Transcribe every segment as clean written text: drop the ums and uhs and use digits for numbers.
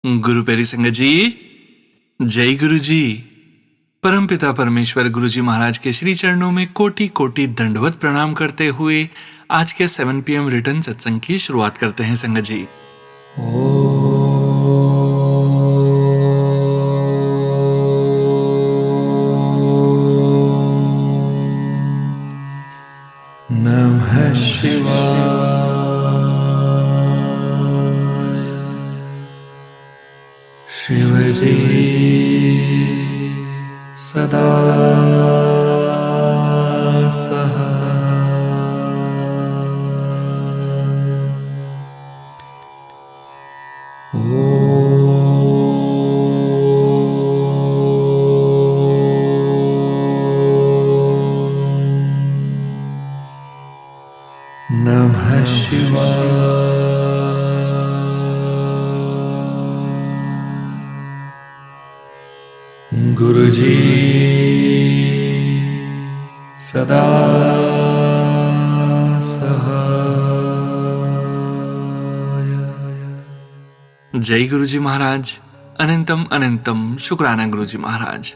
गुरु प्यारी संगत जी, जय गुरु जी। परमपिता परमेश्वर गुरु जी महाराज के श्री चरणों में कोटि कोटि दंडवत प्रणाम करते हुए आज के 7 PM रिटर्न सत्संग की शुरुआत करते हैं संगत जी। नमः शिवाय। शिव जी सदा सहाय। नमः शिवाय। गुरु जी सदा सहाय। जय गुरु जी महाराज। अनंतम अनंतम शुक्राना गुरु जी महाराज।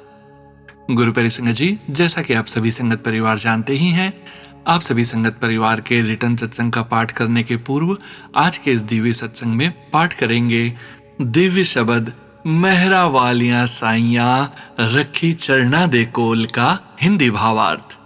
गुरु प्यारी संगत जी, जैसा कि आप सभी संगत परिवार जानते ही हैं, आप सभी संगत परिवार के रिटर्न सत्संग का पाठ करने के पूर्व आज के इस दिव्य सत्संग में पाठ करेंगे दिव्य शब्द मेहरा वालियां साइयां रखी चरना दे कोल का हिंदी भावार्थ।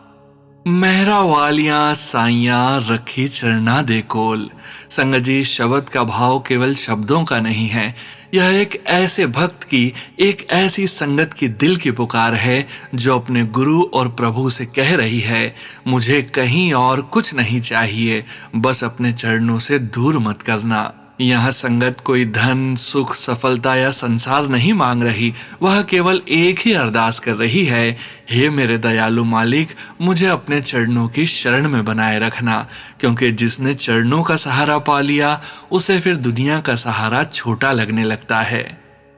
मेहरा वालियां साइयां रखी चरना दे कोल। संगत जी, शब्द का भाव केवल शब्दों का नहीं है, यह एक ऐसे भक्त की, एक ऐसी संगत की दिल की पुकार है जो अपने गुरु और प्रभु से कह रही है, मुझे कहीं और कुछ नहीं चाहिए, बस अपने चरणों से दूर मत करना। यह संगत कोई धन, सुख, सफलता या संसार नहीं मांग रही, वह केवल एक ही अरदास कर रही है, हे मेरे दयालु मालिक, मुझे अपने चरणों की शरण में बनाए रखना, क्योंकि जिसने चरणों का सहारा पा लिया उसे फिर दुनिया का सहारा छोटा लगने लगता है।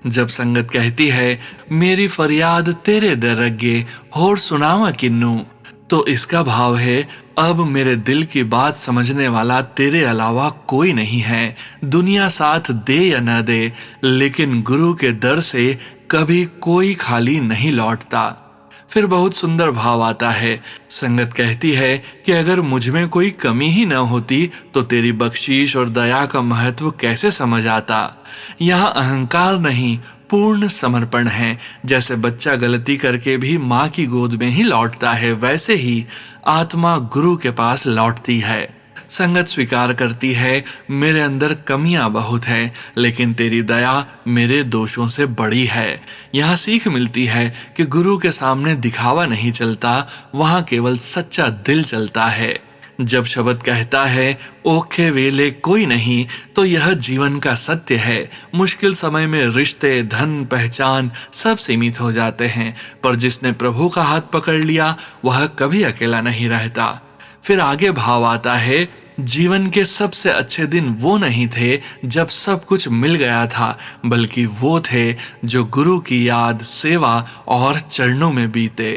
जब संगत कहती है मेरी फरियाद तेरे दर अगे होर सुनावा किन्नू, तो इसका भाव है अब मेरे दिल की बात समझने वाला तेरे अलावा कोई नहीं है। दुनिया साथ दे या न दे, लेकिन गुरु के दर से कभी कोई खाली नहीं लौटता। फिर बहुत सुंदर भाव आता है। संगत कहती है कि अगर मुझ में कोई कमी ही न होती तो तेरी बख्शीश और दया का महत्व कैसे समझ आता। यहाँ अहंकार नहीं, पूर्ण समर्पण है। जैसे बच्चा गलती करके भी माँ की गोद में ही लौटता है, वैसे ही आत्मा गुरु के पास लौटती है। संगत स्वीकार करती है मेरे अंदर कमियां बहुत हैं, लेकिन तेरी दया मेरे दोषों से बड़ी है। यहाँ सीख मिलती है कि गुरु के सामने दिखावा नहीं चलता, वहाँ केवल सच्चा दिल चलता है। जब शब्द कहता है ओखे वेले कोई नहीं, तो यह जीवन का सत्य है। मुश्किल समय में रिश्ते, धन, पहचान सब सीमित हो जाते हैं, पर जिसने प्रभु का हाथ पकड़ लिया वह कभी अकेला नहीं रहता। फिर आगे भाव आता है जीवन के सबसे अच्छे दिन वो नहीं थे जब सब कुछ मिल गया था, बल्कि वो थे जो गुरु की याद, सेवा और चरणों में बीते।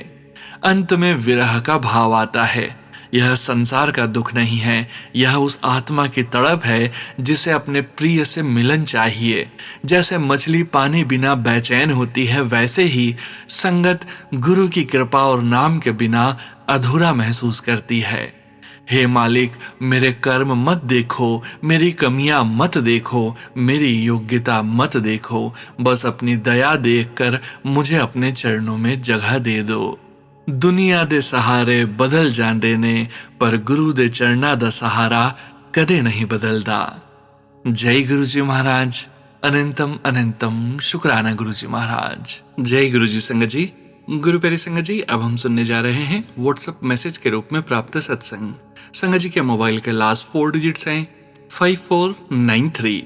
अंत में विरह का भाव आता है। यह संसार का दुख नहीं है, यह उस आत्मा की तड़प है जिसे अपने प्रिय से मिलन चाहिए। जैसे मछली पानी बिना बेचैन होती है, वैसे ही संगत गुरु की कृपा और नाम के बिना अधूरा महसूस करती है। हे मालिक, मेरे कर्म मत देखो, मेरी कमियां मत देखो, मेरी योग्यता मत देखो, बस अपनी दया देखकर मुझे अपने चरणों में जगह दे दो। दुनिया दे सहारे बदल जांदे ने, पर गुरु दे चरना दा सहारा कदे नहीं बदलदा। जय गुरु जी महाराज। अनंतम अनंतम शुक्राना गुरु जी महाराज। जय गुरु जी संगत जी। गुरु प्यारी संगत जी, अब हम सुनने जा रहे हैं व्हाट्सएप मैसेज के रूप में प्राप्त सत्संग। संगत जी के मोबाइल के लास्ट 4 डिजिट्स हैं 5493।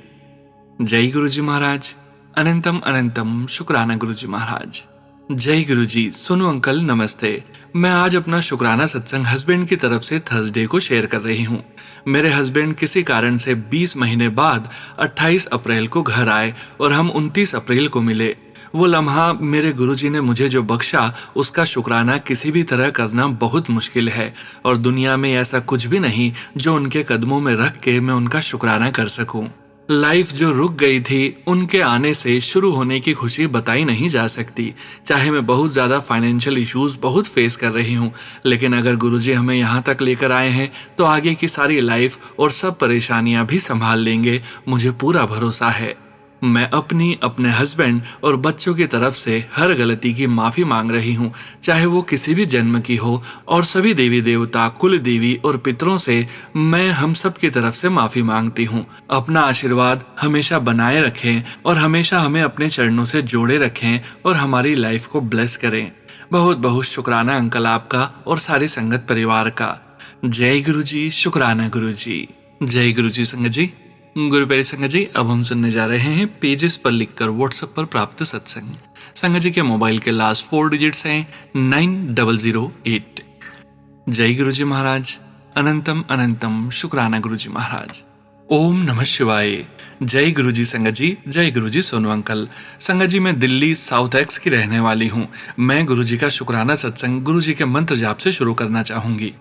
जय गुरु जी महाराज। अनंतम अनंतम शुक्राना गुरु जी महाराज। जय गुरु जी। सुनो अंकल, नमस्ते। मैं आज अपना शुक्राना सत्संग हस्बैंड की तरफ से थर्सडे को शेयर कर रही हूँ। मेरे हस्बैंड किसी कारण से 20 महीने बाद 28 अप्रैल को घर आए और हम 29 अप्रैल को मिले। वो लम्हा मेरे गुरुजी ने मुझे जो बख्शा उसका शुक्राना किसी भी तरह करना बहुत मुश्किल है, और दुनिया में ऐसा कुछ भी नहीं जो उनके कदमों में रख के मैं उनका शुक्राना कर सकूं। लाइफ जो रुक गई थी उनके आने से शुरू होने की खुशी बताई नहीं जा सकती। चाहे मैं बहुत ज़्यादा फाइनेंशियल इश्यूज बहुत फेस कर रही हूँ, लेकिन अगर गुरुजी हमें यहाँ तक लेकर आए हैं तो आगे की सारी लाइफ और सब परेशानियाँ भी संभाल लेंगे, मुझे पूरा भरोसा है। मैं अपनी, अपने हस्बैंड और बच्चों की तरफ से हर गलती की माफ़ी मांग रही हूँ, चाहे वो किसी भी जन्म की हो, और सभी देवी देवता, कुल देवी और पितरों से मैं हम सब की तरफ से माफ़ी मांगती हूँ। अपना आशीर्वाद हमेशा बनाए रखें और हमेशा हमें अपने चरणों से जोड़े रखें और हमारी लाइफ को ब्लेस करें। बहुत बहुत शुक्राना अंकल आपका और सारी संगत परिवार का। जय गुरु जी, शुक्राना गुरु जी। जय गुरु जी संगत जी। गुरु प्यारी संगत जी, अब हम सुनने जा रहे हैं पेजेस पर लिखकर व्हाट्सएप पर प्राप्त सत्संग। संगत जी के मोबाइल के लास्ट 4 डिजिट्स हैं 9008। जय गुरु जी महाराज। अनंतम अनंतम शुक्राना गुरु जी महाराज। ओम नमः शिवाय। जय गुरु जी संगत जी। जय गुरु जी सोनू अंकल। संगत जी, मैं दिल्ली साउथ एक्स की रहने वाली हूँ। मैं गुरु जी का शुक्राना सत्संग गुरु जी के मंत्र जाप से शुरू करना चाहूंगी।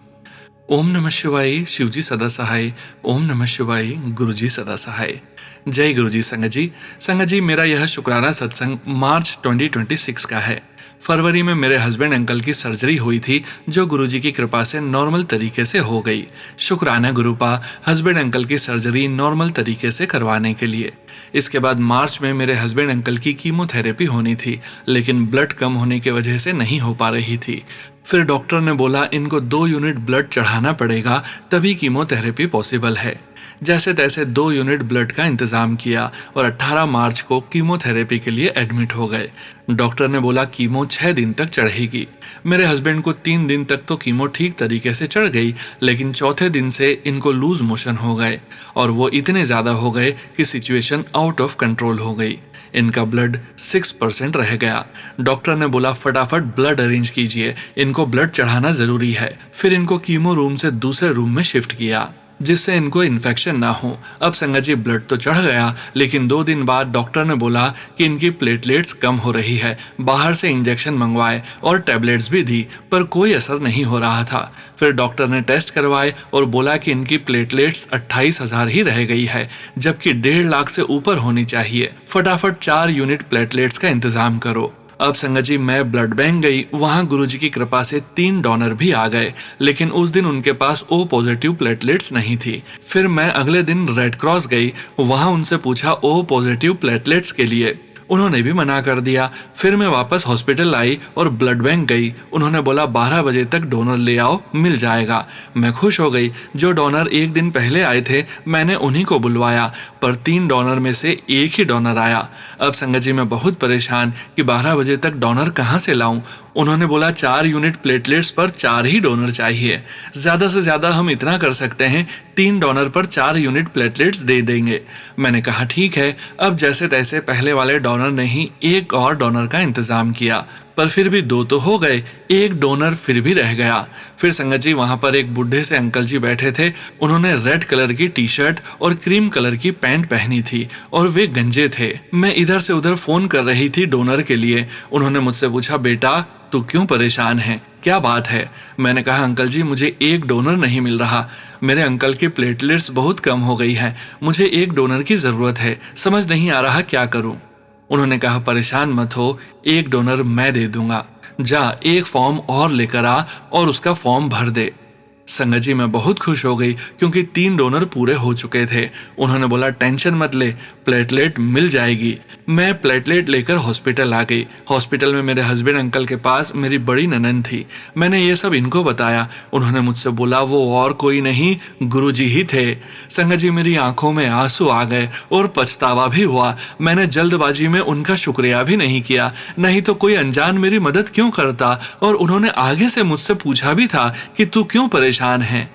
ओम नमः शिवाय, शिव जी सदा सहाय। ओम नमः शिवाय, गुरु जी सदा सहाय। जय गुरु जी संगत जी। संगत जी, मेरा यह शुक्राना सत्संग मार्च 2026 का है। फरवरी में मेरे हस्बैंड अंकल की सर्जरी हुई थी, जो गुरुजी की कृपा से नॉर्मल तरीके से हो गई। शुक्राना गुरुपा, हस्बैंड अंकल की सर्जरी नॉर्मल तरीके से करवाने के लिए। इसके बाद मार्च में मेरे हस्बैंड अंकल की कीमोथेरेपी होनी थी, लेकिन ब्लड कम होने की वजह से नहीं हो पा रही थी। फिर डॉक्टर ने बोला इनको 2 यूनिट ब्लड चढ़ाना पड़ेगा, तभी कीमोथेरेपी पॉसिबल है। जैसे तैसे 2 यूनिट ब्लड का इंतजाम किया और 18 मार्च को कीमोथेरेपी के लिए एडमिट हो गए। डॉक्टर ने बोला कीमो 6 दिन तक चढ़ेगी। मेरे हस्बैंड को 3 दिन तक तो कीमो ठीक तरीके से चढ़ गई, लेकिन चौथे दिन से इनको लूज मोशन हो गए और वो इतने ज़्यादा हो गए कि सिचुएशन आउट ऑफ कंट्रोल हो गई। इनका ब्लड 6% रह गया। डॉक्टर ने बोला फटाफट ब्लड अरेंज कीजिए, इनको ब्लड चढ़ाना ज़रूरी है। फिर इनको कीमो रूम से दूसरे रूम में शिफ्ट किया, जिससे इनको इन्फेक्शन ना हो। अब संगत जी, ब्लड तो चढ़ गया, लेकिन 2 दिन बाद डॉक्टर ने बोला कि इनकी प्लेटलेट्स कम हो रही है। बाहर से इंजेक्शन मंगवाए और टैबलेट्स भी दी, पर कोई असर नहीं हो रहा था। फिर डॉक्टर ने टेस्ट करवाए और बोला कि इनकी प्लेटलेट्स 28,000 ही रह गई है, जबकि 1.5 लाख से ऊपर होनी चाहिए। फटाफट 4 यूनिट प्लेटलेट्स का इंतजाम करो। अब संगत जी, मैं ब्लड बैंक गई, वहां गुरुजी की कृपा से 3 डोनर भी आ गए, लेकिन उस दिन उनके पास O पॉजिटिव प्लेटलेट्स नहीं थी। फिर मैं अगले दिन रेड क्रॉस गई, वहां उनसे पूछा O पॉजिटिव प्लेटलेट्स के लिए, उन्होंने भी मना कर दिया। फिर मैं वापस हॉस्पिटल आई और ब्लड बैंक गई, उन्होंने बोला 12 बजे तक डोनर ले आओ, मिल जाएगा। मैं खुश हो गई। जो डोनर 1 दिन पहले आए थे मैंने उन्हीं को बुलवाया, पर 3 डोनर में से 1 ही डोनर आया। अब संगत जी, मैं बहुत परेशान कि 12 बजे तक डोनर कहाँ से लाऊं। उन्होंने बोला 4 यूनिट प्लेटलेट्स पर 4 ही डोनर चाहिए, ज़्यादा से ज़्यादा हम इतना कर सकते हैं, 3 डोनर पर 4 यूनिट प्लेटलेट्स दे देंगे। मैंने कहा ठीक है। अब जैसे तैसे पहले वाले डोनर ने ही 1 और डोनर का इंतजाम किया, पर फिर भी 2 तो हो गए, 1 डोनर फिर भी रह गया। फिर संगत जी, वहां पर एक बुढ़े से अंकल जी बैठे थे, उन्होंने रेड कलर की टी शर्ट और क्रीम कलर की पैंट पहनी थी और वे गंजे थे। मैं इधर से उधर फोन कर रही थी डोनर के लिए। उन्होंने मुझसे पूछा बेटा तू क्यों परेशान है, क्या बात है। मैंने कहा अंकल जी, मुझे 1 डोनर नहीं मिल रहा, मेरे अंकल की प्लेटलेट्स बहुत कम हो गई है, मुझे 1 डोनर की जरूरत है, समझ नहीं आ रहा क्या करूं। उन्होंने कहा परेशान मत हो, 1 डोनर मैं दे दूंगा, जा 1 फॉर्म और लेकर आ और उसका फॉर्म भर दे। संगत जी, मैं बहुत खुश हो गई क्योंकि 3 डोनर पूरे हो चुके थे। उन्होंने बोला टेंशन मत ले, प्लेटलेट मिल जाएगी। मैं प्लेटलेट लेकर हॉस्पिटल आ गई। हॉस्पिटल में मेरे हस्बैंड अंकल के पास मेरी बड़ी ननंद थी। मैंने ये सब इनको बताया। उन्होंने मुझसे बोला वो और कोई नहीं, गुरुजी ही थे। संगत जी, मेरी आंखों में आंसू आ गए और पछतावा भी हुआ। मैंने जल्दबाजी में उनका शुक्रिया भी नहीं किया, नहीं तो कोई अनजान मेरी मदद क्यों करता। और उन्होंने आगे से मुझसे पूछा भी था कि तू क्यों परेशान है।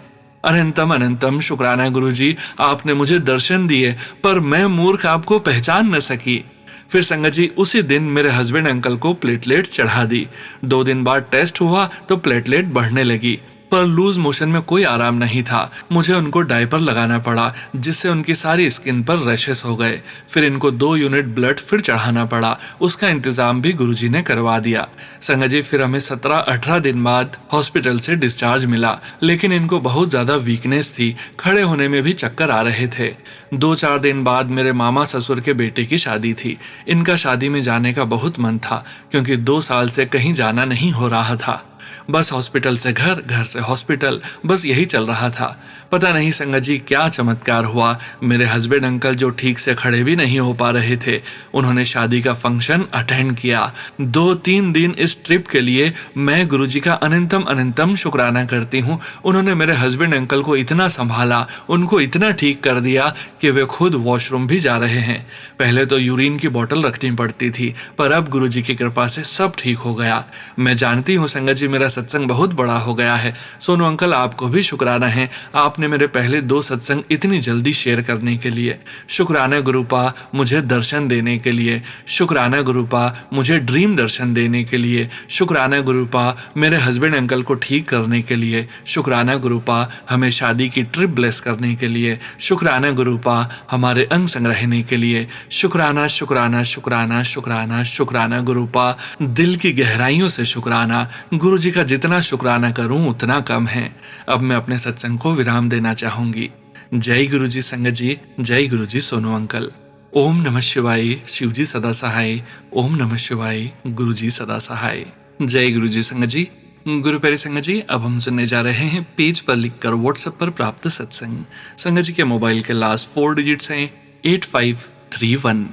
अनंतम अनंतम शुक्राना गुरुजी, आपने मुझे दर्शन दिए, पर मैं मूर्ख आपको पहचान न सकी। फिर संगत जी, उसी दिन मेरे हस्बैंड अंकल को प्लेटलेट्स चढ़ा दी। 2 दिन बाद टेस्ट हुआ तो प्लेटलेट बढ़ने लगी। पर लूज मोशन में कोई आराम नहीं था। मुझे उनको डायपर लगाना पड़ा, जिससे उनकी सारी स्किन पर रैशेस हो गए। फिर इनको 2 यूनिट ब्लड फिर चढ़ाना पड़ा, उसका इंतजाम भी गुरुजी ने करवा दिया। संगत जी, फिर हमें 17-18 दिन बाद हॉस्पिटल से डिस्चार्ज मिला, लेकिन इनको बहुत ज्यादा वीकनेस थी, खड़े होने में भी चक्कर आ रहे थे। 2-4 दिन बाद मेरे मामा ससुर के बेटे की शादी थी। इनका शादी में जाने का बहुत मन था, क्योंकि 2 साल से कहीं जाना नहीं हो रहा था। बस हॉस्पिटल से घर, घर से हॉस्पिटल, बस यही चल रहा था। पता नहीं संगत जी क्या चमत्कार हुआ, मेरे हस्बैंड अंकल जो ठीक से खड़े भी नहीं हो पा रहे थे, उन्होंने शादी का फंक्शन अटेंड किया। 2-3 दिन इस ट्रिप के लिए मैं गुरुजी का अनंतम अनंतम शुक्राना करती हूँ। उन्होंने मेरे हस्बैंड अंकल को इतना संभाला, उनको इतना ठीक कर दिया कि वे खुद वॉशरूम भी जा रहे हैं। पहले तो यूरिन की बोतल रखनी पड़ती थी, पर अब गुरुजी की कृपा से सब ठीक हो गया। मैं जानती हूँ संगत जी, मेरा सत्संग बहुत बड़ा हो गया है। सोनू अंकल, आपको भी शुक्राना है, आपने मेरे पहले 2 सत्संग इतनी जल्दी शेयर करने के लिए। शुक्राना गुरुपा मुझे दर्शन देने के लिए, शुक्राना गुरुपा मुझे ड्रीम दर्शन देने के लिए, शुक्राना गुरुपा मेरे हस्बैंड अंकल को ठीक करने के लिए, शुक्राना गुरुपा हमें शादी की ट्रिप ब्लेस करने के लिए, शुक्राना गुरुपा हमारे अंग संग्रहने के लिए। शुक्राना शुक्राना शुक्राना शुक्राना शुक्राना गुरुपा, दिल की गहराइयों से शुक्राना। गुरुजी का जितना शुक्राना करूं उतना कम है। अब मैं अपने सत्संग को विराम देना चाहूंगी। जय गुरुजी संगत जी, जय गुरुजी सोनू अंकल। ओम नमः शिवाय, शिवजी सदा सहाय। ओम नमः शिवाय, गुरुजी सदा सहाय। जय गुरुजी संगत जी। गुरु प्यारे संगत जी, अब हम सुनने जा रहे हैं पेज पर लिखकर व्हाट्सएप पर प्राप्त सत्संग। संगत जी के मोबाइल के लास्ट 4 डिजिट्स हैं 8531।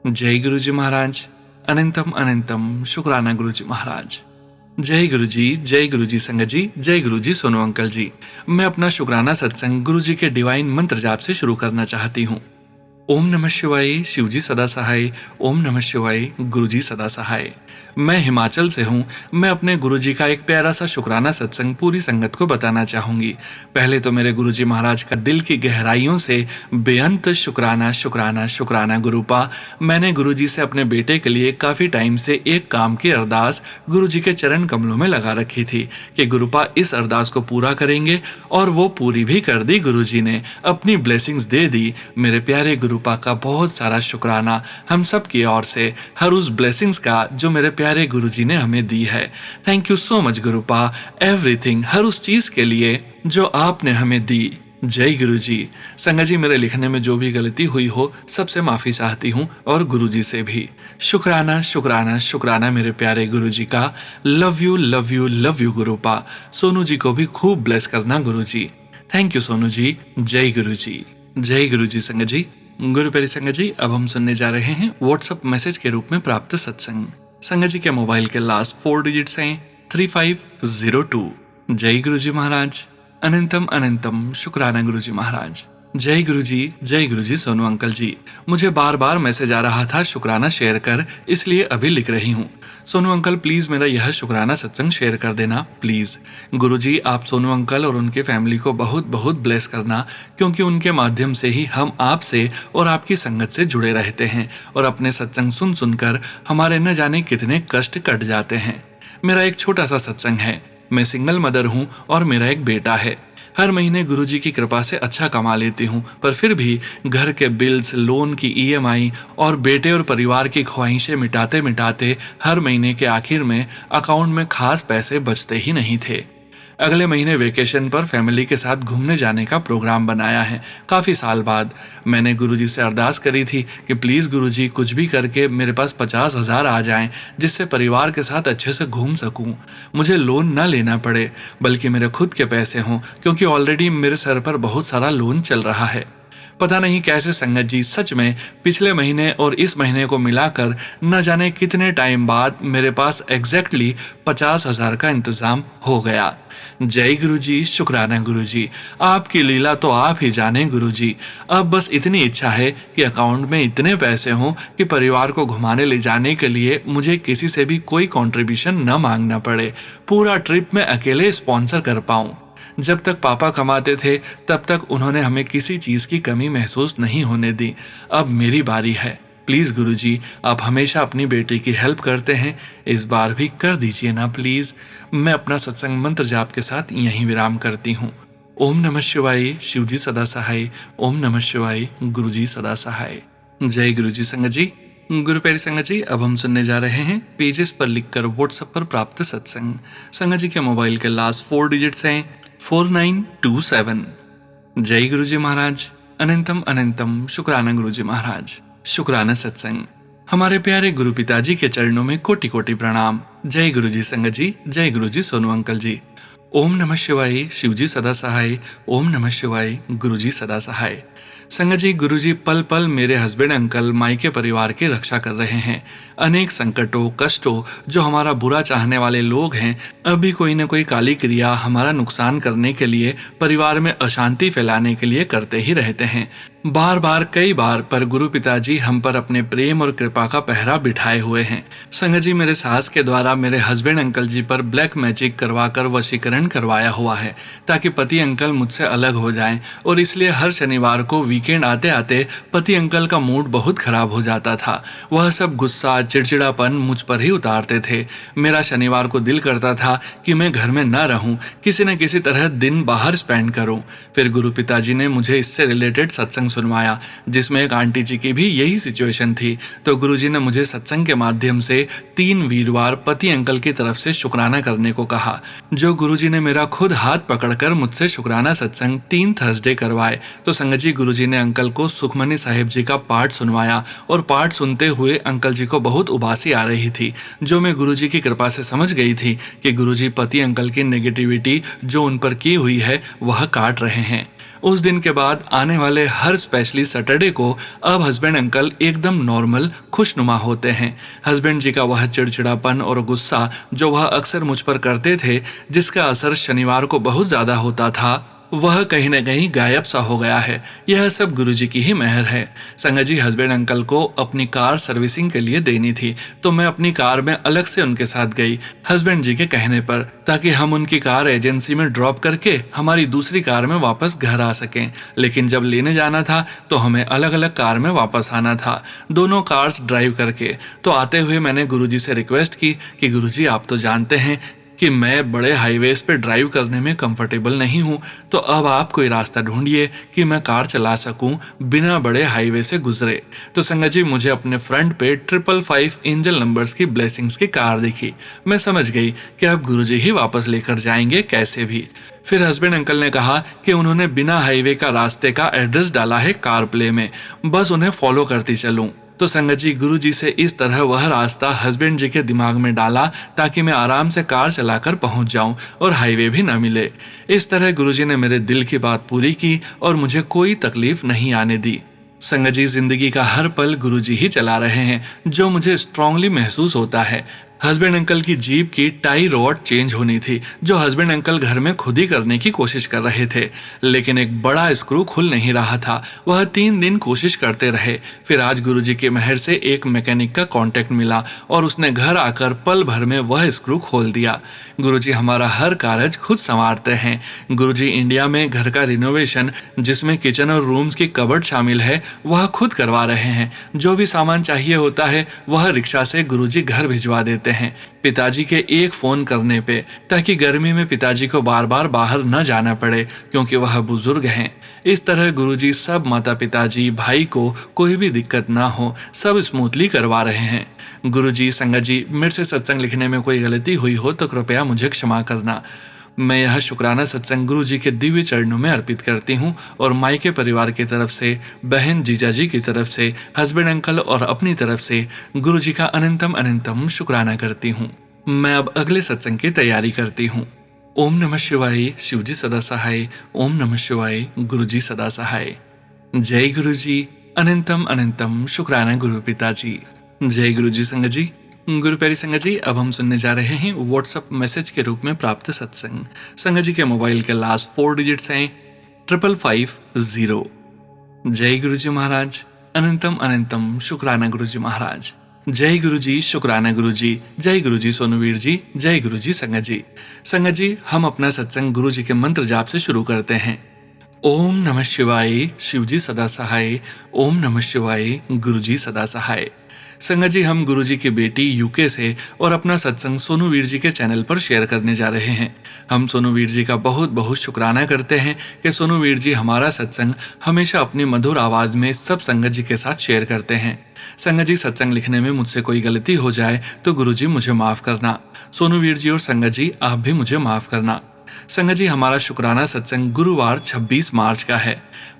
जय गुरुजी महाराज, अनंतम अनंतम शुक्राना गुरुजी महाराज। जय गुरुजी संगत जी, जय गुरुजी सोनू अंकल जी। मैं अपना शुक्राना सत्संग गुरुजी के डिवाइन मंत्र जाप से शुरू करना चाहती हूँ। ओम नमः शिवाय, शिवजी सदा सहाय। ओम नमः शिवाय, गुरुजी सदा सहाय। मैं हिमाचल से हूँ। मैं अपने गुरुजी का एक प्यारा सा शुक्राना सत्संग पूरी संगत को बताना चाहूंगी। पहले तो मेरे गुरुजी महाराज का दिल की गहराइयों से बेअंत शुक्राना शुक्राना शुक्राना गुरुपा। मैंने गुरुजी से अपने बेटे के लिए काफी टाइम से एक काम की अरदास गुरुजी के चरण कमलों में लगा रखी थी कि गुरुपा इस अरदास को पूरा करेंगे, और वो पूरी भी कर दी। गुरुजी ने अपनी ब्लेसिंग्स दे दी। मेरे प्यारे गुरुपा का बहुत सारा शुक्राना हम सब की ओर से, हर उस ब्लेसिंग्स का जो मेरे प्यारे गुरुजी ने हमें दी है। Thank you so much Gurupa, everything, हर उस चीज के लिए जो आपने हमें दी। जय गुरुजी। संगत जी, मेरे लिखने में जो भी गलती हुई हो सबसे माफी चाहती हूँ, और गुरुजी से भी। शुक्राना शुक्राना शुक्राना मेरे प्यारे गुरुजी का। Love you love you love you Gurupa. Sonu ji को भी खूब ब्लेस करना गुरुजी। Thank you Sonu ji. जय गुरुजी। जय गुरुजी संगत जी। गुरु प्यारी संगत जी, अब हम सुनने जा रहे हैं व्हाट्सएप मैसेज के रूप में प्राप्त सत्संग। संगत जी के मोबाइल के लास्ट 4 डिजिट्स हैं 3502। जय गुरुजी महाराज, अनंतम अनंतम शुक्राना गुरुजी महाराज। जय गुरुजी सोनू अंकल जी। मुझे बार बार मैसेज आ रहा था शुक्राना शेयर कर, इसलिए अभी लिख रही हूँ। सोनू अंकल, प्लीज मेरा यह शुक्राना सत्संग शेयर कर देना प्लीज। गुरुजी, आप सोनू अंकल और उनके फैमिली को बहुत बहुत ब्लेस करना, क्योंकि उनके माध्यम से ही हम आपसे और आपकी संगत से जुड़े रहते हैं, और अपने सत्संग सुन सुनकर हमारे न जाने कितने कष्ट कट जाते हैं। मेरा एक छोटा सा सत्संग है। मैं सिंगल मदर हूँ और मेरा एक बेटा है। हर महीने गुरुजी की कृपा से अच्छा कमा लेती हूँ, पर फिर भी घर के बिल्स, लोन की ईएमआई और बेटे और परिवार की ख्वाहिशें मिटाते मिटाते हर महीने के आखिर में अकाउंट में खास पैसे बचते ही नहीं थे। अगले महीने वेकेशन पर फैमिली के साथ घूमने जाने का प्रोग्राम बनाया है। काफ़ी साल बाद मैंने गुरुजी से अरदास करी थी कि प्लीज़ गुरुजी, कुछ भी करके मेरे पास 50,000 आ जाएं, जिससे परिवार के साथ अच्छे से घूम सकूं। मुझे लोन न लेना पड़े, बल्कि मेरे खुद के पैसे हों, क्योंकि ऑलरेडी मेरे सर पर बहुत सारा लोन चल रहा है। पता नहीं कैसे संगत जी, सच में पिछले महीने और इस महीने को मिलाकर न जाने कितने टाइम बाद मेरे पास एग्जैक्टली 50,000 का इंतजाम हो गया। जय गुरुजी, शुक्राना गुरुजी। आपकी लीला तो आप ही जाने गुरुजी। अब बस इतनी इच्छा है कि अकाउंट में इतने पैसे हों कि परिवार को घुमाने ले जाने के लिए मुझे किसी से भी कोई कंट्रीब्यूशन न मांगना पड़े। पूरा ट्रिप मैं अकेले स्पॉन्सर कर पाऊं। जब तक पापा कमाते थे तब तक उन्होंने हमें किसी चीज की कमी महसूस नहीं होने दी। अब मेरी बारी है। प्लीज गुरुजी, आप हमेशा अपनी बेटी की हेल्प करते हैं, इस बार भी कर दीजिए ना प्लीज। मैं अपना सत्संग मंत्र जाप के साथ यहीं विराम करती हूँ। ओम नमः शिवाय, शिवजी सदा सहाय। ओम नमः शिवाय, गुरुजी सदा सहाय। जय गुरुजी संगत जी। गुरु प्यारी संगत जी, अब हम सुनने जा रहे हैं पेजेस पर लिखकर व्हाट्सएप पर प्राप्त सत्संग। संगत जी के मोबाइल के लास्ट 4 डिजिट्स हैं 4927। जय गुरुजी महाराज। अनंतम अनंतम शुक्राना गुरुजी महाराज। शुक्राना सत्संग। हमारे प्यारे गुरु पिताजी के चरणों में कोटि कोटि प्रणाम। जय गुरुजी संगत जी। जय गुरुजी सोनू अंकल जी। ओम नमः शिवाय, शिवजी सदा सहाय। ओम नमः शिवाय, गुरुजी सदा सहाय। संगत जी, गुरुजी पल पल मेरे हस्बैंड अंकल मायके परिवार की रक्षा कर रहे हैं। अनेक संकटों कष्टों जो हमारा बुरा चाहने वाले लोग हैं, अभी कोई न कोई काली क्रिया हमारा नुकसान करने के लिए, परिवार में अशांति फैलाने के लिए करते ही रहते हैं। बार बार कई बार पर गुरु पिताजी हम पर अपने प्रेम और कृपा का पहरा बिठाए हुए हैं। संगत जी, मेरे सास के द्वारा मेरे हस्बैंड अंकल जी पर ब्लैक मैजिक करवाकर वशीकरण करवाया हुआ है ताकि पति अंकल मुझसे अलग हो जाएं, और इसलिए हर शनिवार को वीकेंड आते आते पति अंकल का मूड बहुत खराब हो जाता था। वह सब गुस्सा चिड़चिड़ापन मुझ पर ही उतारते थे। मेरा शनिवार को दिल करता था कि मैं घर में न रहूं, किसी न किसी तरह दिन बाहर स्पेंड करूं। फिर गुरु पिताजी ने मुझे इससे रिलेटेड सत्संग सुनवाया, जिसमें एक आंटी जी की भी यही सिचुएशन थी। तो गुरुजी ने मुझे सत्संग के माध्यम से 3 वीरवार पति अंकल की तरफ से शुक्राना करने को कहा। जो गुरुजी ने मेरा खुद हाथ पकड़कर मुझसे शुक्राना सत्संग 3 थर्सडे करवाए। तो संगत जी, गुरुजी ने अंकल को सुखमनी साहिब जी का पाठ सुनवाया, और पाठ सुनते हुए अंकल जी को बहुत उबासी आ रही थी, जो मैं गुरुजी की कृपा से समझ गई थी कि गुरुजी पति अंकल की नेगेटिविटी जो उन पर की हुई है वह काट रहे हैं। उस दिन के बाद आने वाले हर स्पेशली सैटरडे को अब हस्बैंड अंकल एकदम नॉर्मल खुशनुमा होते हैं। हस्बैंड जी का वह चिड़चिड़ापन और गुस्सा जो वह अक्सर मुझ पर करते थे, जिसका असर शनिवार को बहुत ज्यादा होता था, वह कहीं न कहीं गायब सा हो गया है। यह सब गुरुजी की ही मेहर है। संगत जी, हस्बैंड अंकल को अपनी कार सर्विसिंग के लिए देनी थी, तो मैं अपनी कार में अलग से उनके साथ गई हस्बैंड जी के कहने पर, ताकि हम उनकी कार एजेंसी में ड्रॉप करके हमारी दूसरी कार में वापस घर आ सकें। लेकिन जब लेने जाना था तो हमें अलग अलग कार में वापस आना था, दोनों कार्स ड्राइव करके। तो आते हुए मैंने गुरुजी से रिक्वेस्ट की कि गुरुजी, आप तो जानते हैं कि मैं बड़े हाईवेज पे ड्राइव करने में कंफर्टेबल नहीं हूँ, तो अब आप कोई रास्ता ढूंढिए कि मैं कार चला सकूं बिना बड़े हाईवे से गुजरे। तो संगत जी, मुझे अपने फ्रंट पे 555 इंजन नंबर्स की ब्लेसिंग्स की कार दिखी। मैं समझ गई कि अब गुरुजी ही वापस लेकर जाएंगे कैसे भी। फिर हस्बैंड अंकल ने कहा कि उन्होंने बिना हाईवे का रास्ते का एड्रेस डाला है कार प्ले में, बस उन्हें फॉलो करती चलूं। तो संगत जी, गुरुजी से इस तरह वह रास्ता हस्बैंड जी के दिमाग में डाला ताकि मैं आराम से कार चलाकर पहुंच जाऊं और हाईवे भी न मिले। इस तरह गुरुजी ने मेरे दिल की बात पूरी की और मुझे कोई तकलीफ नहीं आने दी। संगत जी, जिंदगी का हर पल गुरुजी ही चला रहे हैं, जो मुझे स्ट्रांगली महसूस होता है। हस्बैंड अंकल की जीप की टाई रॉड चेंज होनी थी, जो हस्बैंड अंकल घर में खुद ही करने की कोशिश कर रहे थे, लेकिन एक बड़ा स्क्रू खुल नहीं रहा था। वह 3 दिन कोशिश करते रहे। फिर आज गुरुजी के मेहर से एक मैकेनिक का कांटेक्ट मिला और उसने घर आकर पल भर में वह स्क्रू खोल दिया। गुरुजी हमारा हर कार्य खुद संवारते हैं। गुरुजी इंडिया में घर का रिनोवेशन, जिसमें किचन और रूम्स की कबर्ड शामिल है, वह खुद करवा रहे हैं। जो भी सामान चाहिए होता है वह रिक्शा से गुरुजी घर भिजवा देते हैं पिताजी के एक फोन करने पे, ताकि गर्मी में पिताजी को बार बार बाहर न जाना पड़े, क्योंकि वह बुजुर्ग हैं। इस तरह गुरुजी सब माता पिताजी भाई को कोई भी दिक्कत ना हो, सब स्मूथली करवा रहे हैं। गुरुजी, संगत जी, मेरे से सत्संग लिखने में कोई गलती हुई हो तो कृपया मुझे क्षमा करना। मैं यह शुक्राना सत्संग गुरु जी के दिव्य चरणों में अर्पित करती हूँ और मायके परिवार की तरफ से, बहन जीजा जी की तरफ से, हस्बैंड अंकल और अपनी तरफ से गुरु जी का अनंतम अनंतम शुक्राना करती हूँ। मैं अब अगले सत्संग की तैयारी करती हूँ। ओम नमः शिवाय, शिवजी सदा सहाय। ओम नमः शिवाय, गुरु जी सदा सहाय। जय गुरु जी। अनंतम अनंतम शुक्राना गुरु पिताजी। जय गुरु जी। संगत जी, गुरु प्यारी संगत जी, अब हम सुनने जा रहे हैं व्हाट्सएप मैसेज के रूप में प्राप्त सत्संग। संगत जी के मोबाइल के लास्ट 4 डिजिट्स हैं 5550। जय गुरु जी महाराज। अनंतम अनंतम शुक्राना गुरु जी महाराज। जय गुरु जी, शुक्राना गुरु जी। जय गुरु जी सोनूवीर जी। जय गुरु जी संगत जी। संगत जी, हम अपना सत्संग गुरु जी के मंत्र जाप से शुरू करते हैं। ओम नमः शिवाय, शिवजी सदा सहाय। ओम नमः शिवाय, गुरुजी सदा सहाय। संगत जी, हम गुरुजी की बेटी यूके से और अपना सत्संग सोनू वीर जी के चैनल पर शेयर करने जा रहे हैं। हम सोनू वीर जी का बहुत बहुत शुक्राना करते हैं कि सोनू वीर जी हमारा सत्संग हमेशा अपनी मधुर आवाज में सब संगत जी के साथ शेयर करते हैं। संगत जी, सत्संग लिखने में मुझसे कोई गलती हो जाए तो गुरुजी मुझे माफ करना। सोनू वीर जी और संगत जी, आप भी मुझे माफ करना। संगत जी, हमारा शुक्राना सत्संग गुरुवार 26 मार्च का है।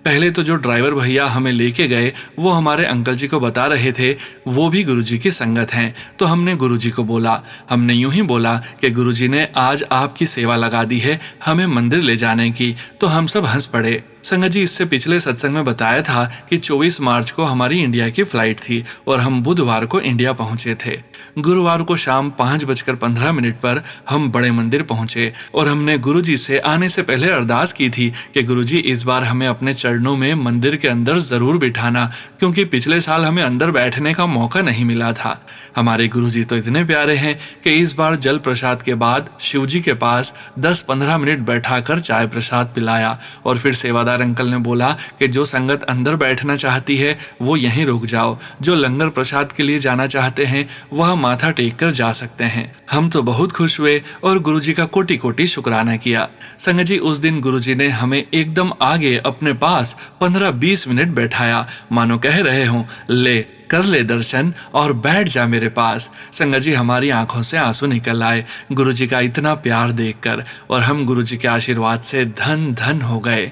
पहले तो जो ड्राइवर भैया हमें लेके गए वो हमारे अंकल जी को बता रहे थे वो भी गुरुजी की संगत हैं। तो हमने गुरुजी को बोला, हमने यूं ही बोला कि गुरुजी ने आज आपकी सेवा लगा दी है हमें मंदिर ले जाने की। तो हम सब हंस पड़े। संगत जी, इससे पिछले सत्संग में बताया था कि 24 मार्च को हमारी इंडिया की फ्लाइट थी और हम बुधवार को इंडिया पहुंचे थे। गुरुवार को शाम 5:15 पर हम बड़े मंदिर पहुंचे और हमने गुरुजी से आने से पहले अरदास की थी कि गुरुजी इस बार हमें अपने चरणों में मंदिर के अंदर जरूर बिठाना, क्योंकि पिछले साल हमें अंदर बैठने का मौका नहीं मिला था। हमारे गुरुजी तो इतने प्यारे हैं कि इस बार जल प्रसाद के बाद शिवजी के पास 10-15 मिनट बैठाकर चाय प्रसाद पिलाया और फिर सेवादार अंकल ने बोला कि जो संगत अंदर बैठना चाहती है वो यहीं रुक जाओ, जो लंगर प्रसाद के लिए जाना चाहते हैं वह माथा टेक कर जा सकते हैं। हम तो बहुत खुश हुए और गुरुजी का कोटि कोटि शुक्राना किया। संगत जी, उस दिन गुरुजी ने हमें एकदम आगे अपने पास 15-20 मिनट बैठाया, मानो कह रहे हों, ले कर ले दर्शन और बैठ जा मेरे पास। संगत जी, हमारी आंखों से आंसू निकल आए गुरुजी का इतना प्यार देखकर, और हम गुरुजी के आशीर्वाद से धन धन हो गए।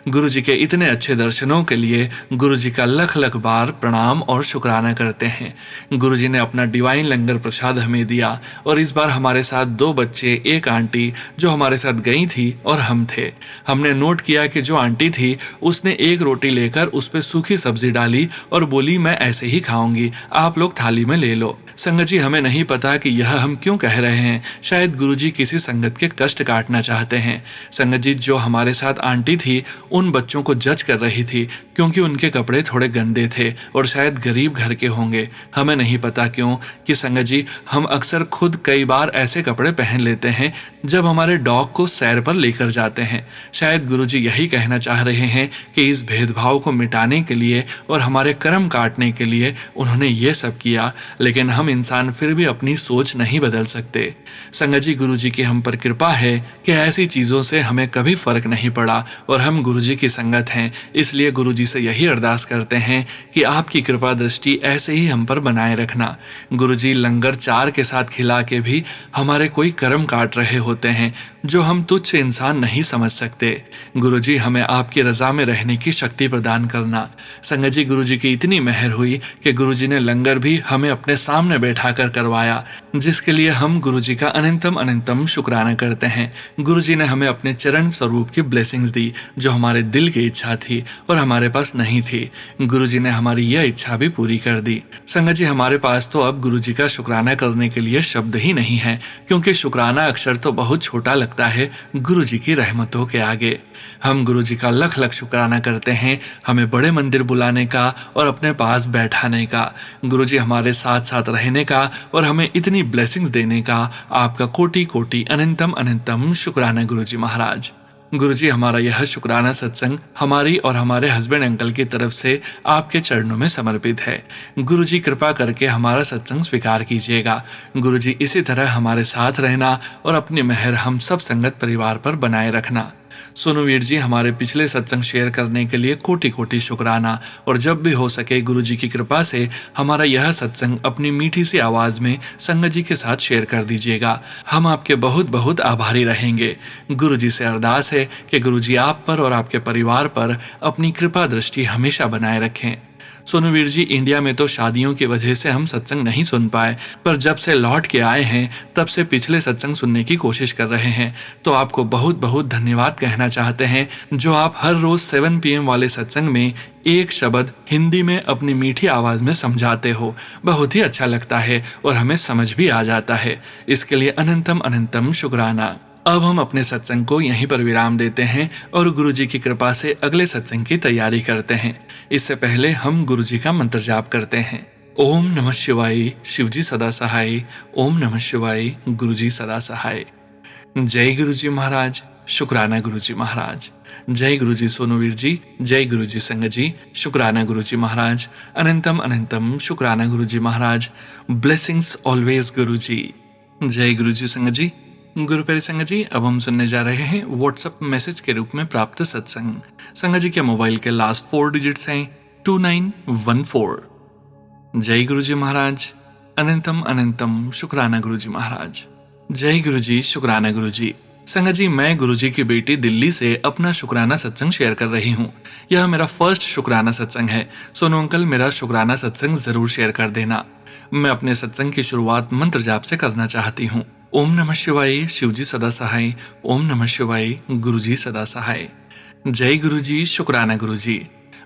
गुरुजी के इतने अच्छे दर्शनों के लिए गुरुजी का लख लख बार प्रणाम और शुक्राना करते हैं। गुरुजी ने अपना डिवाइन लंगर प्रसाद हमें दिया और इस बार हमारे साथ 2 बच्चे, एक आंटी जो हमारे साथ गई थी और हम थे। हमने नोट किया कि जो आंटी थी उसने एक रोटी लेकर उस पर सूखी सब्जी डाली और बोली, मैं ऐसे ही खाऊंगी, आप लोग थाली में ले लो। संगत जी, हमें नहीं पता कि यह हम क्यों कह रहे हैं। शायद गुरुजी किसी संगत के कष्ट काटना चाहते हैं। संगत जी, जो हमारे साथ आंटी थी उन बच्चों को जज कर रही थी क्योंकि उनके कपड़े थोड़े गंदे थे और शायद गरीब घर के होंगे। हमें नहीं पता क्यों कि संगत जी, हम अक्सर खुद कई बार ऐसे कपड़े पहन लेते हैं जब हमारे डॉग को सैर पर लेकर जाते हैं। शायद गुरुजी यही कहना चाह रहे हैं कि इस भेदभाव को मिटाने के लिए और हमारे कर्म काटने के लिए उन्होंने ये सब किया, लेकिन हम इंसान फिर भी अपनी सोच नहीं बदल सकते। संगत जी, गुरुजी की हम पर कृपा है कि ऐसी चीजों से हमें कभी फर्क नहीं पड़ा और हम गुरुजी की संगत हैं। इसलिए गुरुजी से यही अरदास करते हैं कि आपकी कृपा दृष्टि ऐसे ही हम पर बनाए रखना। गुरुजी लंगर 4 के साथ खिला के भी हमारे कोई कर्म काट रहे होते हैं जो हम तुच्छ इंसान नहीं समझ सकते। गुरुजी, हमें आपकी रजा में रहने की शक्ति प्रदान करना। संगत जी, गुरुजी की इतनी मेहर हुई कि गुरुजी ने लंगर भी हमें अपने सामने बैठाकर करवाया, जिसके लिए हम गुरुजी का अनंतम अनंतम शुक्राना करते हैं। गुरुजी ने हमें अपने चरण स्वरूप की ब्लेसिंग्स दी जो हमारे दिल की इच्छा थी और हमारे पास नहीं थी। गुरुजी ने हमारी यह इच्छा भी पूरी कर दी। संगत जी, हमारे पास तो अब गुरुजी का शुक्राना करने के लिए शब्द ही नहीं है, क्योंकि शुक्राना अक्षर तो बहुत छोटा लगता है गुरुजी की रहमतों के आगे। हम गुरुजी का लख लख शुक्राना करते हैं हमें बड़े मंदिर बुलाने का और अपने पास बैठाने का, गुरुजी हमारे साथ साथ रहने का और हमें इतनी ब्लेसिंग्स देने का। आपका कोटि कोटि अनंतम अनंतम शुक्राना गुरुजी महाराज। गुरुजी, हमारा यह शुक्राना सत्संग हमारी और हमारे हस्बैंड अंकल की तरफ से आपके चरणों में समर्पित है। गुरुजी, कृपा करके हमारा सत्संग स्वीकार कीजिएगा। गुरुजी, इसी तरह हमारे साथ रहना और अपनी मेहर हम सब संगत परिवार पर बनाए रखना। सोनू वीर जी, हमारे पिछले सत्संग शेयर करने के लिए कोटि कोटि शुक्राना, और जब भी हो सके गुरुजी की कृपा से हमारा यह सत्संग अपनी मीठी सी आवाज में संगत जी के साथ शेयर कर दीजिएगा। हम आपके बहुत बहुत आभारी रहेंगे। गुरुजी से अरदास है कि गुरुजी आप पर और आपके परिवार पर अपनी कृपा दृष्टि हमेशा बनाए रखें। सोनू वीर जी, इंडिया में तो शादियों की वजह से हम सत्संग नहीं सुन पाए, पर जब से लौट के आए हैं तब से पिछले सत्संग सुनने की कोशिश कर रहे हैं। तो आपको बहुत बहुत धन्यवाद कहना चाहते हैं जो आप हर रोज 7 PM वाले सत्संग में एक शब्द हिंदी में अपनी मीठी आवाज में समझाते हो। बहुत ही अच्छा लगता है और हमें समझ भी आ जाता है। इसके लिए अनंतम अनंतम शुक्राना। अब हम अपने सत्संग को यहीं पर विराम देते हैं और गुरुजी की कृपा से अगले सत्संग की तैयारी करते हैं। इससे पहले हम गुरुजी का मंत्र जाप करते हैं। ओम नमः शिवाय, शिवजी सदा सहाय। ओम नमः शिवाय, गुरुजी सदा सहाय। जय गुरुजी महाराज। शुक्राना गुरुजी महाराज। जय गुरु जी सोनूवीर जी, जय गुरु जी संगत जी, शुक्राना गुरु जी महाराज, अनंतम अनंतम शुक्राना गुरु जी महाराज, ब्लेसिंग्स ऑलवेज गुरु जी। जय गुरु जी संगत जी। गुरु प्यारे संगत जी, अब हम सुनने जा रहे हैं व्हाट्सएप मैसेज के रूप में प्राप्त सत्संग। संगत जी के मोबाइल के लास्ट 4 डिजिट्स हैं 2914। जय गुरु जी महाराज, अनंतम अनंतम शुक्राना गुरु जी महाराज। जय गुरु जी, शुक्राना गुरु जी। संगत जी, मैं गुरु जी की बेटी दिल्ली से अपना शुक्राना सत्संग शेयर कर रही हूँ। यह मेरा फर्स्ट शुक्राना सत्संग है। सोनू अंकल, मेरा शुक्राना सत्संग जरूर शेयर कर देना। मैं अपने सत्संग की शुरुआत मंत्र जाप से करना चाहती हूँ। ओम नमः शिवाय, शिवजी सदा सहाय। ओम नमः शिवाय, गुरु जी सदा सहाय। जय गुरु जी, शुक्राना गुरु जी।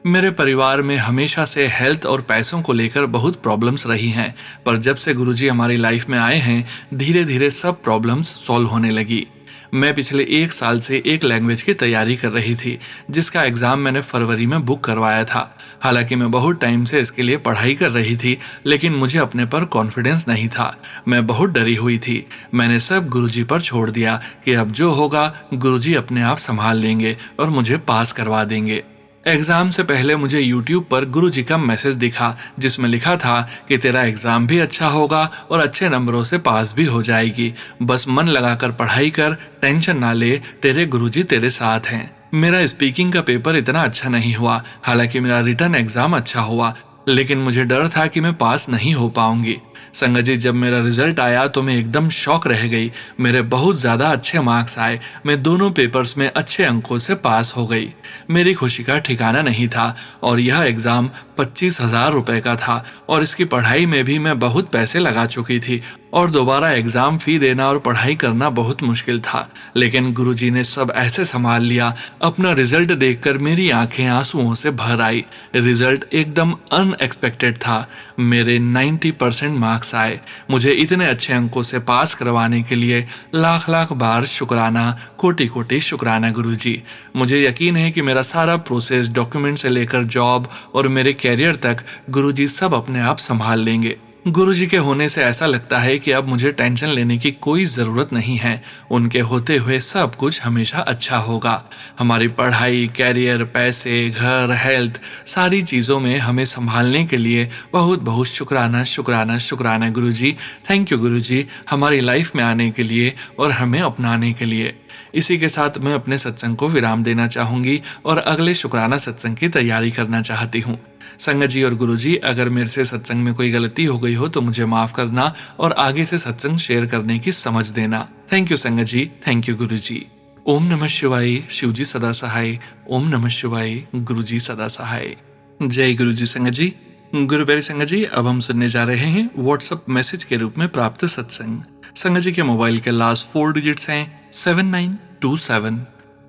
मेरे परिवार में हमेशा से हेल्थ और पैसों को लेकर बहुत प्रॉब्लम्स रही हैं, पर जब से गुरुजी हमारी लाइफ में आए हैं, धीरे धीरे सब प्रॉब्लम्स सॉल्व होने लगी। मैं पिछले 1 साल से एक लैंग्वेज की तैयारी कर रही थी, जिसका एग्ज़ाम मैंने फरवरी में बुक करवाया था। हालांकि मैं बहुत टाइम से इसके लिए पढ़ाई कर रही थी, लेकिन मुझे अपने पर कॉन्फिडेंस नहीं था। मैं बहुत डरी हुई थी। मैंने सब गुरुजी पर छोड़ दिया कि अब जो होगा गुरुजी अपने आप संभाल लेंगे और मुझे पास करवा देंगे। एग्जाम से पहले मुझे YouTube पर गुरुजी का मैसेज दिखा, जिसमें लिखा था कि तेरा एग्जाम भी अच्छा होगा और अच्छे नंबरों से पास भी हो जाएगी। बस मन लगाकर पढ़ाई कर, टेंशन ना ले, तेरे गुरुजी तेरे साथ हैं। मेरा स्पीकिंग का पेपर इतना अच्छा नहीं हुआ, हालांकि मेरा रिटन एग्जाम अच्छा हुआ, लेकिन मुझे डर था कि मैं पास नहीं हो पाऊंगी। संगत जी, जब मेरा रिजल्ट आया तो मैं एकदम शॉक रह गई। मेरे बहुत ज़्यादा अच्छे मार्क्स आए। मैं दोनों पेपर्स में अच्छे अंकों से पास हो गई। मेरी खुशी का ठिकाना नहीं था और यह एग्ज़ाम 25,000 रुपये का था और इसकी पढ़ाई में भी मैं बहुत पैसे लगा चुकी थी और दोबारा एग्ज़ाम फ़ी देना और पढ़ाई करना बहुत मुश्किल था। लेकिन गुरुजी ने सब ऐसे संभाल लिया। अपना रिजल्ट देखकर मेरी आंखें आंसुओं से भर आई। रिजल्ट एकदम अनएक्सपेक्टेड था। मेरे 90% मार्क्स आए। मुझे इतने अच्छे अंकों से पास करवाने के लिए लाख लाख बार शुक्राना, कोटि कोटि शुक्राना गुरुजी। मुझे यकीन है कि मेरा सारा प्रोसेस, डॉक्यूमेंट से लेकर जॉब और मेरे कैरियर तक गुरुजी सब अपने आप संभाल लेंगे। गुरुजी के होने से ऐसा लगता है कि अब मुझे टेंशन लेने की कोई ज़रूरत नहीं है। उनके होते हुए सब कुछ हमेशा अच्छा होगा। हमारी पढ़ाई, कैरियर, पैसे, घर, हेल्थ, सारी चीज़ों में हमें संभालने के लिए बहुत बहुत शुक्राना शुक्राना शुक्राना गुरुजी। थैंक यू गुरुजी, हमारी लाइफ में आने के लिए और हमें अपनाने के लिए। इसी के साथ मैं अपने सत्संग को विराम देना चाहूँगी और अगले शुक्राना सत्संग की तैयारी करना चाहती हूँ। संगत जी और गुरुजी, अगर मेरे से सत्संग में कोई गलती हो गई हो तो मुझे माफ करना और आगे से सत्संग शेयर करने की समझ देना। थैंक यू संगत जी, थैंक यू गुरुजी। ओम नमः शिवाय, शिवजी सदा सहाय। ओम नमः शिवाय, गुरुजी सदा सहाय। जय गुरुजी संगत जी। गुरु प्यारे संगत जी, अब हम सुनने जा रहे हैं व्हाट्सएप मैसेज के रूप में प्राप्त सत्संग। संगत जी के मोबाइल के लास्ट 4 डिजिट्स हैं 7927।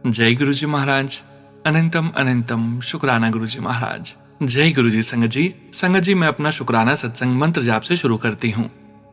जय गुरुजी महाराज, अनंतम अनंतम शुक्राना गुरुजी महाराज। जय गुरुजी संगत जी। संगत जी, मैं अपना शुक्राना सत्संग मंत्र जाप से शुरू करती हूँ।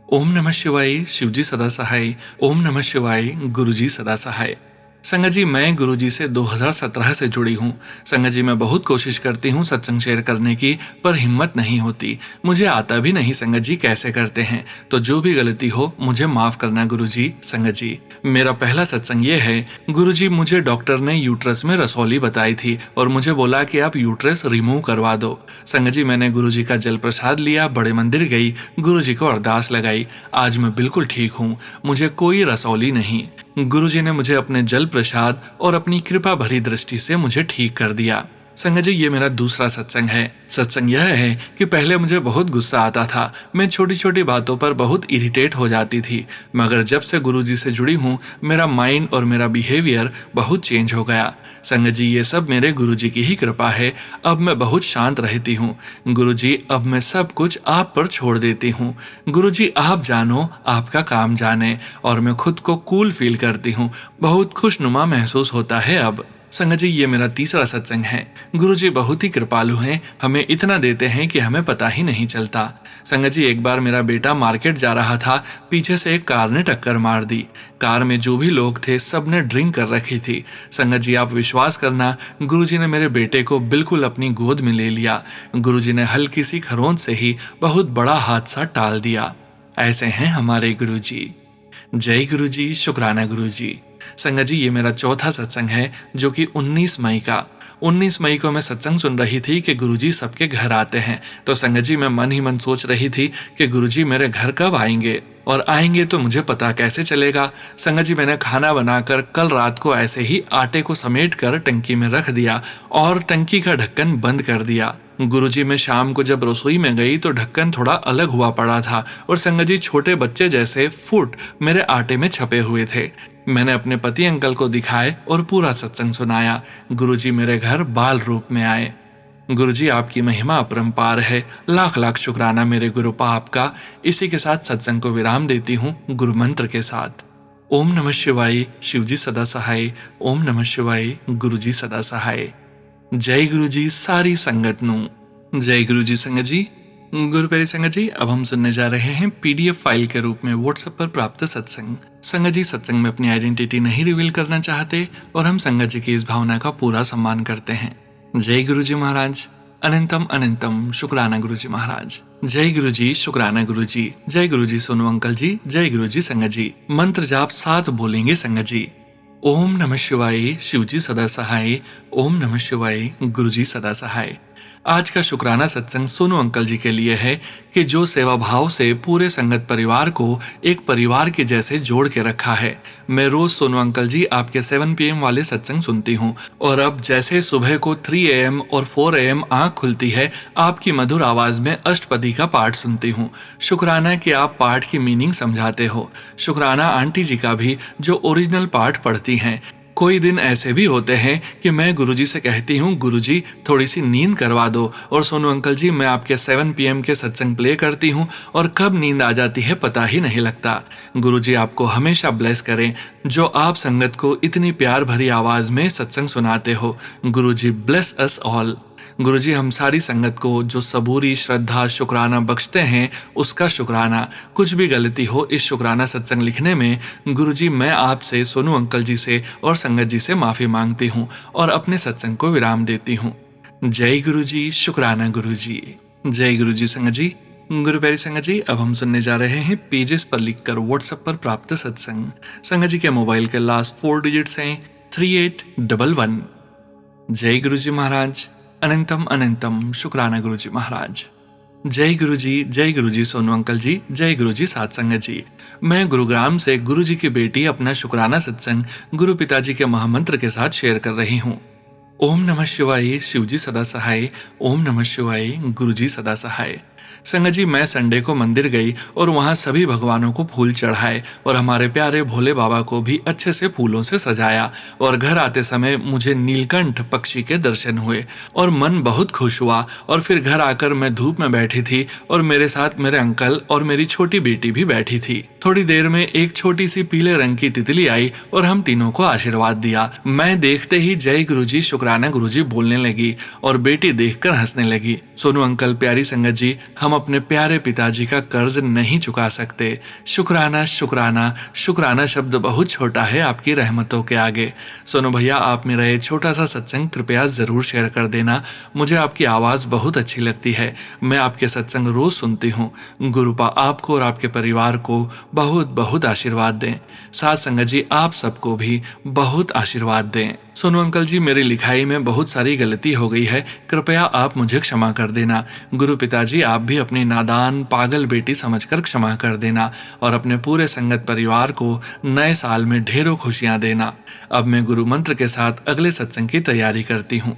ओम नमः शिवाय, शिवजी सदा सहाय। ओम नमः शिवाय, गुरुजी सदा सहाय। संगत जी, मैं गुरुजी से 2017 से जुड़ी हूँ। संगत जी, मैं बहुत कोशिश करती हूँ सत्संग शेयर करने की, पर हिम्मत नहीं होती। मुझे आता भी नहीं संगत जी कैसे करते हैं, तो जो भी गलती हो मुझे माफ करना गुरुजी। संगत जी, मेरा पहला सत्संग ये है। गुरुजी, मुझे डॉक्टर ने यूट्रस में रसौली बताई थी और मुझे बोला कि आप यूट्रस रिमूव करवा दो। संगत जी, मैंने गुरुजी का जल प्रसाद लिया, बड़े मंदिर गई, गुरुजी को अरदास लगाई। आज मैं बिल्कुल ठीक हूँ, मुझे कोई रसौली नहीं। गुरुजी ने मुझे अपने जल प्रसाद और अपनी कृपा भरी दृष्टि से मुझे ठीक कर दिया। संगत जी, ये मेरा दूसरा सत्संग है। सत्संग यह है कि पहले मुझे बहुत गुस्सा आता था। मैं छोटी छोटी बातों पर बहुत इरिटेट हो जाती थी, मगर जब से गुरुजी से जुड़ी हूँ, मेरा माइंड और मेरा बिहेवियर बहुत चेंज हो गया। संगत जी, ये सब मेरे गुरुजी की ही कृपा है। अब मैं बहुत शांत रहती हूँ। गुरुजी, अब मैं सब कुछ आप पर छोड़ देती हूँ। गुरुजी, आप जानो, आपका काम जाने, और मैं खुद को कूल फील करती हूँ। बहुत खुशनुमा महसूस होता है अब। संगत जी, ये मेरा तीसरा सत्संग है। गुरुजी बहुत ही कृपालु हैं, हमें इतना देते हैं कि हमें पता ही नहीं चलता। संगत जी, एक बार मेरा बेटा मार्केट जा रहा था, पीछे से एक कार ने टक्कर मार दी। कार में जो भी लोग थे सब ने ड्रिंक कर रखी थी। संगत जी, आप विश्वास करना, गुरुजी ने मेरे बेटे को बिल्कुल अपनी गोद में ले लिया। गुरुजी ने हल्की सी खरोंच से ही बहुत बड़ा हादसा टाल दिया। ऐसे हैं हमारे गुरुजी। जय गुरुजी, शुक्राना गुरुजी। संगत जी, ये मेरा चौथा सत्संग है, जो कि 19 मई को मैं सत्संग सुन रही थी कि गुरुजी सबके घर आते हैं। तो संगत जी, मैं मन ही मन सोच रही थी कि गुरुजी मेरे घर कब आएंगे, और आएंगे तो मुझे पता कैसे चलेगा। संगत जी, मैंने खाना बनाकर कल रात को ऐसे ही आटे को समेट कर टंकी में रख दिया और टंकी का ढक्कन बंद कर दिया। गुरुजी, मैं शाम को जब रसोई में गई तो ढक्कन थोड़ा अलग हुआ पड़ा था और संगत जी छोटे बच्चे जैसे फुट मेरे आटे में छपे हुए थे। मैंने अपने पति अंकल को दिखाए और पूरा सत्संग सुनाया। गुरुजी मेरे घर बाल रूप में आए। गुरुजी, आपकी महिमा अपरंपार है, लाख लाख शुक्राना मेरे गुरुपा आपका। इसी के साथ सत्संग को विराम देती हूँ गुरु मंत्र के साथ। ओम नमः शिवाय, शिवजी सदा सहाय। ओम नमः शिवाय, गुरुजी सदा सहाय। जय गुरुजी सारी संगत नू। जय गुरुजी संगत जी। गुरु प्यारी संगत जी, अब हम सुनने जा रहे हैं पीडीएफ फाइल के रूप में व्हाट्सएप पर प्राप्त सत्संग। संगत जी, सत्संग में अपनी आइडेंटिटी नहीं रिवील करना चाहते और हम संगत जी की इस भावना का पूरा सम्मान करते हैं। जय गुरुजी महाराज। अनंतम अनंतम शुक्राना गुरुजी महाराज। जय गुरुजी, शुक्राना गुरुजी। जय गुरुजी सोनू अंकल जी। जय गुरुजी संगत जी। मंत्र जाप 7 बोलेंगे संगत जी। ओम नमः शिवाय, शिवजी सदा सहाय। ओम नमः शिवाय, गुरुजी सदा सहाय। आज का शुक्राना सत्संग सोनू अंकल जी के लिए है कि जो सेवा भाव से पूरे संगत परिवार को एक परिवार के जैसे जोड़ के रखा है। मैं रोज सोनू अंकल जी आपके 7 PM वाले सत्संग सुनती हूँ और अब जैसे सुबह को 3 AM और 4 AM आंख खुलती है, आपकी मधुर आवाज में अष्टपदी का पाठ सुनती हूँ। शुक्राना कि आप पाठ की मीनिंग समझाते हो। शुक्राना आंटी जी का भी, जो ओरिजिनल पाठ पढ़ती हैं। कोई दिन ऐसे भी होते हैं कि मैं गुरुजी से कहती हूँ, गुरुजी थोड़ी सी नींद करवा दो, और सोनू अंकल जी मैं आपके 7 PM के सत्संग प्ले करती हूँ और कब नींद आ जाती है पता ही नहीं लगता। गुरुजी आपको हमेशा ब्लेस करें, जो आप संगत को इतनी प्यार भरी आवाज में सत्संग सुनाते हो। गुरुजी ब्लेस अस ऑल। गुरुजी, हम सारी संगत को जो सबूरी श्रद्धा शुक्राना बख्शते हैं, उसका शुक्राना। कुछ भी गलती हो इस शुक्राना सत्संग लिखने में, गुरुजी मैं आपसे, सोनू अंकल जी से और संगत जी से माफी मांगती हूँ और अपने सत्संग को विराम देती हूँ। जय गुरुजी, शुक्राना गुरुजी। जय गुरुजी संगत जी। गुरु प्यारी संगत जी, अब हम सुनने जा रहे हैं पेजेस पर लिखकर व्हाट्सएप पर प्राप्त सत्संग। संगत जी के मोबाइल के लास्ट 4 डिजिट्स हैं 3811। जय गुरुजी महाराज। अनंतम अनंतम शुक्राना गुरुजी महाराज। जय गुरुजी सोनू अंकल जी। जय गुरुजी साथ संगत जी। मैं गुरुग्राम से गुरुजी की बेटी अपना शुक्राना सत्संग गुरु पिताजी के महामंत्र के साथ शेयर कर रही हूँ। ओम नमः शिवाय, शिवजी सदा सहाय। ओम नमः शिवाय, गुरुजी सदा सहाय। संगत जी, मैं संडे को मंदिर गई और वहां सभी भगवानों को फूल चढ़ाए और हमारे प्यारे भोले बाबा को भी अच्छे से फूलों से सजाया, और घर आते समय मुझे नीलकंठ पक्षी के दर्शन हुए और मन बहुत खुश हुआ। और फिर घर आकर मैं धूप में बैठी थी और मेरे साथ मेरे अंकल और मेरी छोटी बेटी भी बैठी थी। थोड़ी देर में एक छोटी सी पीले रंग की तितली आई और हम तीनों को आशीर्वाद दिया। मैं देखते ही जय गुरुजी, शुक्राना गुरुजी बोलने लगी और बेटी देखकर हंसने लगी। सोनू अंकल, प्यारी संगत जी, हम अपने प्यारे पिताजी का कर्ज नहीं चुका सकते। शुक्राना शुक्राना शुक्राना शब्द बहुत छोटा है आपकी रहमतों के आगे। सोनू भैया, आप मेरा ये छोटा सा सत्संग कृपया जरूर शेयर कर देना। मुझे आपकी आवाज बहुत अच्छी लगती है। मैं आपके सत्संग रोज सुनती हूँ। गुरुपा आपको और आपके परिवार को बहुत बहुत आशीर्वाद दें। साथ संगत जी, आप सबको भी बहुत आशीर्वाद दें। सोनू अंकल जी, मेरी लिखाई में बहुत सारी गलती हो गई है, कृपया आप मुझे क्षमा कर देना। गुरु पिताजी, आप भी अपनी नादान पागल बेटी समझकर क्षमा कर देना और अपने पूरे संगत परिवार को नए साल में ढेरों खुशियां देना। अब मैं गुरु मंत्र के साथ अगले सत्संग की तैयारी करती हूँ।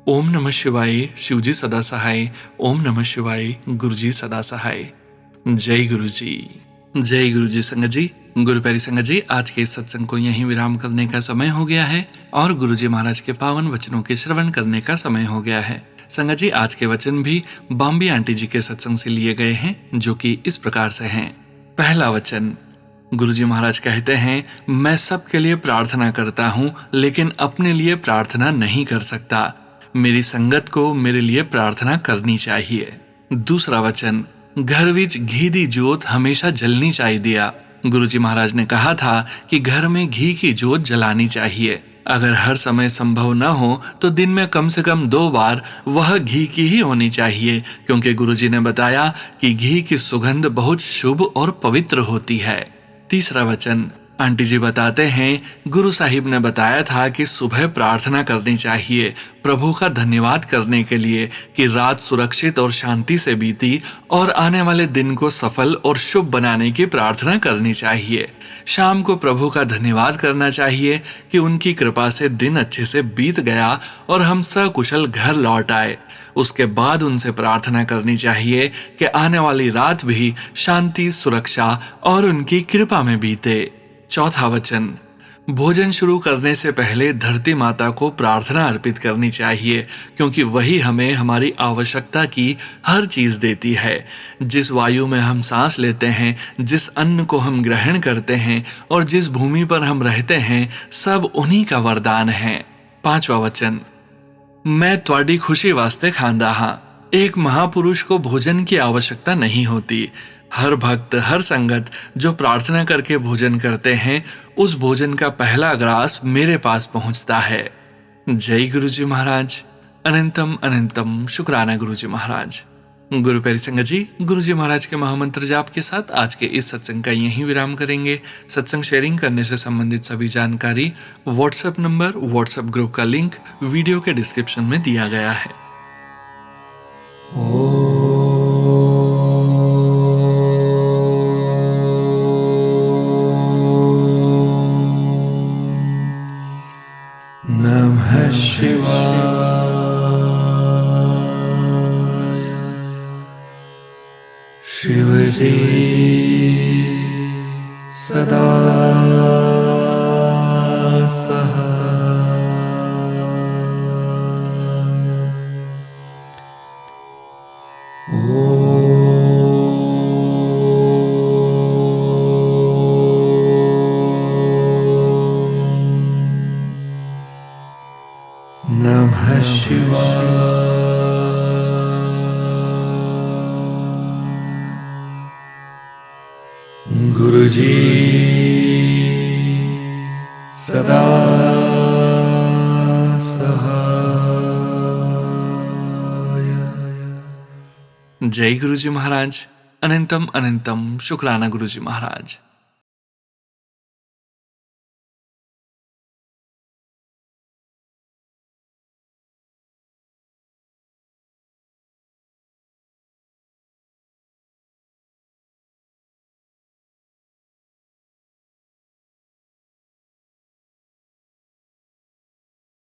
ओम नमः शिवाय, शिवजी सदा सहाय। ओम नमः शिवाय, गुरुजी सदा सहाय। जय गुरुजी। जय गुरुजी संगत जी। गुरु प्यारी संगत जी, आज के इस सत्संग को यहीं विराम करने का समय हो गया है और गुरुजी महाराज के पावन वचनों के श्रवण करने का समय हो गया है। संगत जी, आज के वचन भी बॉम्बे आंटी जी के सत्संग से लिए गए हैं, जो कि इस प्रकार से हैं। पहला वचन, गुरुजी महाराज कहते हैं, मैं सबके लिए प्रार्थना करता हूँ लेकिन अपने लिए प्रार्थना नहीं कर सकता। मेरी संगत को मेरे लिए प्रार्थना करनी चाहिए। दूसरा वचन, घर विच घी दी जोत हमेशा जलनी चाहिए। गुरुजी महाराज ने कहा था कि घर में घी की जोत जलानी चाहिए। अगर हर समय संभव न हो तो दिन में कम से कम 2 बार वह घी की ही होनी चाहिए, क्योंकि गुरुजी ने बताया कि घी की सुगंध बहुत शुभ और पवित्र होती है। तीसरा वचन, आंटी जी बताते हैं, गुरु साहिब ने बताया था कि सुबह प्रार्थना करनी चाहिए प्रभु का धन्यवाद करने के लिए कि रात सुरक्षित और शांति से बीती, और आने वाले दिन को सफल और शुभ बनाने की प्रार्थना करनी चाहिए। शाम को प्रभु का धन्यवाद करना चाहिए कि उनकी कृपा से दिन अच्छे से बीत गया और हम सकुशल घर लौट आए। उसके बाद उनसे प्रार्थना करनी चाहिए कि आने वाली रात भी शांति, सुरक्षा और उनकी कृपा में बीते। चौथा वचन, भोजन शुरू करने से पहले धरती माता को प्रार्थना अर्पित करनी चाहिए, क्योंकि वही हमें हमारी आवश्यकता की हर चीज देती है। जिस वायु में हम सांस लेते हैं, जिस अन्न को हम ग्रहण करते हैं और जिस भूमि पर हम रहते हैं, सब उन्हीं का वरदान है। पांचवा वचन, मैं त्वाडी खुशी वास्ते खांदा हां। एक महापुरुष को भोजन की आवश्यकता नहीं होती। हर भक्त, हर संगत जो प्रार्थना करके भोजन करते हैं, उस भोजन का पहला ग्रास मेरे पास पहुंचता है। जय गुरु जी महाराज। अनंतम अनंतम शुक्राना गुरु जी महाराज। गुरु प्यारी संगत जी, गुरु जी महाराज के महामंत्र जाप के साथ आज के इस सत्संग का यहीं विराम करेंगे। सत्संग शेयरिंग करने से संबंधित सभी जानकारी, व्हाट्सएप नंबर, व्हाट्सएप ग्रुप का लिंक वीडियो के डिस्क्रिप्शन में दिया गया है। नमः शिवाय। शिव जी सदा सहाय। नमः शिवाय। गुरु जी सदा सहाय। जय गुरु जी महाराज। अनंतम अनंतम शुक्राना गुरु जी महाराज।